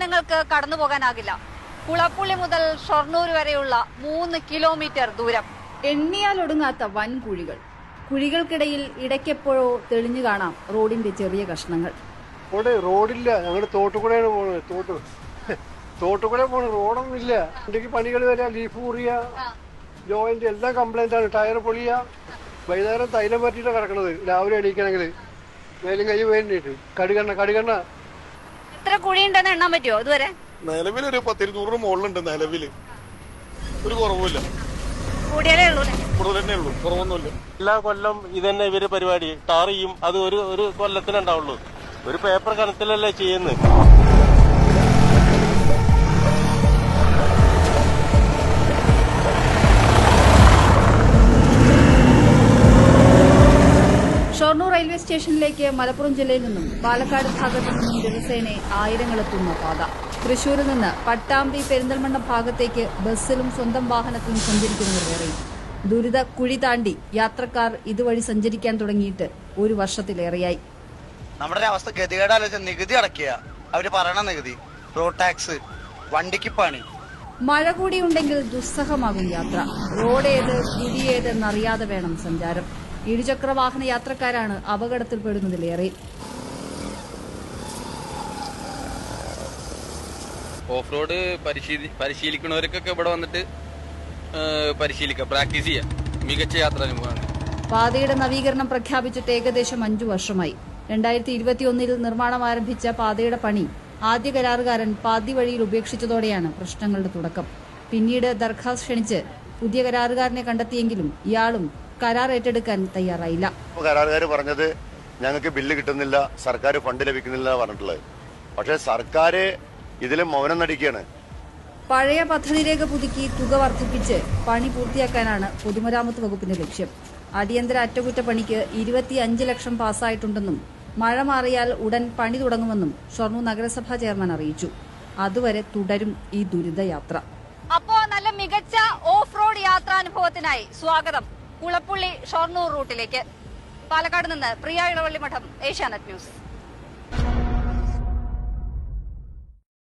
വാഹനങ്ങൾക്ക് കടന്നുപോകാനാകില്ല. കുളപ്പുള്ളി മുതൽ ഷൊർണൂർ വരെയുള്ള 3 കിലോമീറ്റർ ദൂരം. എണ്ണിയാലൊടുങ്ങാത്ത വൻ കുഴികൾ. കുഴികൾക്കിടയിൽ ഇടയ്ക്കെപ്പോഴോ തെളിഞ്ഞു കാണാം റോഡിന്റെ ചെറിയ കഷ്ണങ്ങൾ. റോഡില്ല, ഞങ്ങളുടെ തോട്ടുകൂടെയാണ് പോകുന്നത്. തോട്ടുകൂടെ പോണത്, റോഡൊന്നുമില്ല. വണ്ടിക്ക് പണികൾ വരിക, ലീഫ് മുറിയ, ജോയിന്റ് എല്ലാം കംപ്ലൈന്റ് ആണ്. ടയർ പൊളിയ. വൈകുന്നേരം തൈലം പറ്റിയിട്ട് കിടക്കണത്. രാവിലെ എണീക്കണമെങ്കിൽ മേലും കൈ വേണ്ടിട്ട് കടുകണ്ണ. എത്ര കുഴിയുണ്ടെന്ന് എണ്ണാൻ പറ്റുമോ ഇതുവരെ? നിലവിലൊരു 10-200 മുകളിലുണ്ട്. നിലവില് ഒരു കുറവുമില്ല. കൂടിയാലേ ഉള്ളൂ, കൂടുതൽ ഉള്ളൂ, കുറവൊന്നുമില്ല. എല്ലാ കൊല്ലം ഇതന്നെ ഇവര് പരിപാടി. ടാർ ചെയ്യും, അത് ഒരു കൊല്ലത്തിനുണ്ടാവുള്ളൂ. ഒരു പേപ്പർ കണത്തിലല്ലേ ചെയ്യുന്നത്. ഷൊർണൂർ റെയിൽവേ സ്റ്റേഷനിലേക്ക് മലപ്പുറം ജില്ലയിൽ നിന്നും പാലക്കാട് ഭാഗത്തു നിന്നും ദിവസേന ആയിരങ്ങളെത്തുന്ന പാത. തൃശൂരിൽ നിന്ന് പട്ടാമ്പി പെരിന്തൽമണ്ണ ഭാഗത്തേക്ക് ബസ്സിലും സ്വന്തം വാഹനത്തിലും സഞ്ചരിക്കുന്നവർ വേറെയും. ദുരിത കുഴി താണ്ടി യാത്രക്കാർ ഇതുവഴി സഞ്ചരിക്കാൻ തുടങ്ങിയിട്ട് ഒരു വർഷത്തിലേറെയായി. നമ്മുടെ അവസ്ഥ ഗതികേടാലോചിച്ച നികുതി അടക്കുക, അവര് പറയണ നികുതി, റോഡ് ടാക്സ്, വണ്ടിക്ക് പണി. മഴ കൂടിയുണ്ടെങ്കിൽ ദുസ്സഹമാകും യാത്ര. റോഡേത് കുഴിയേതെന്നറിയാതെ വേണം സഞ്ചാരം. ഇരുചക്ര വാഹന യാത്രക്കാരാണ് അപകടത്തിൽപ്പെടുന്നതിലേറെ. ഓഫ് റോഡ് പരിശീലിക്കുന്നവർക്കൊക്കെ ഇവിടെ വന്നിട്ട് പരിശീലിക്കാം, പ്രാക്ടീസ് ചെയ്യാം. മികച്ച യാത്രാനുഭവമാണ്. പാതയുടെ നവീകരണം പ്രഖ്യാപിച്ചിട്ട് ഏകദേശം 5 വർഷമായി. 2021 നിർമ്മാണം ആരംഭിച്ച പാതയുടെ പണി ആദ്യ കരാറുകാരൻ പാതി വഴിയിൽ ഉപേക്ഷിച്ചതോടെയാണ് പ്രശ്നങ്ങളുടെ തുടക്കം. പിന്നീട് ദർഖാസ്ത് ക്ഷണിച്ച് പുതിയ കരാറുകാരനെ കണ്ടെത്തിയെങ്കിലും ഇയാളും കരാർ ഏറ്റെടുക്കാൻ തയ്യാറായില്ല. കരാറുകാർ പറഞ്ഞത് ഞങ്ങൾക്ക് ബില്ല് കിട്ടുന്നില്ല, സർക്കാർ ഫണ്ട് ലഭിക്കുന്നില്ല പറഞ്ഞിട്ടുള്ളത്. പക്ഷേ സർക്കാർ ഇതിലും മൗനം നടിക്കുകയാണ്. പഴയ പദ്ധതി രേഖ പുതുക്കി തുക വർദ്ധിപ്പിച്ച് പണി പൂർത്തിയാക്കാനാണ് പൊതുമരാമത്ത് വകുപ്പിന്റെ ലക്ഷ്യം. അടിയന്തര അറ്റകുറ്റപ്പണിക്ക് 25 ലക്ഷം പാസ്സായിട്ടുണ്ടെന്നും മഴ മാറിയാൽ ഉടൻ പണി തുടങ്ങുമെന്നും ഷൊർണൂർ നഗരസഭാ ചെയർമാൻ അറിയിച്ചു. അതുവരെ തുടരും ഈ ദുരിതയാത്ര. അപ്പോ നല്ല മികച്ച ഓഫ് റോഡ് യാത്രാനുഭവത്തിനായി സ്വാഗതം കുളപ്പുള്ളി ഷൊർണൂർ റൂട്ടിലേക്ക്. പാലക്കാട് നിന്ന് പ്രിയ ഇളവള്ളി മഠം, ഏഷ്യാനെറ്റ് ന്യൂസ്.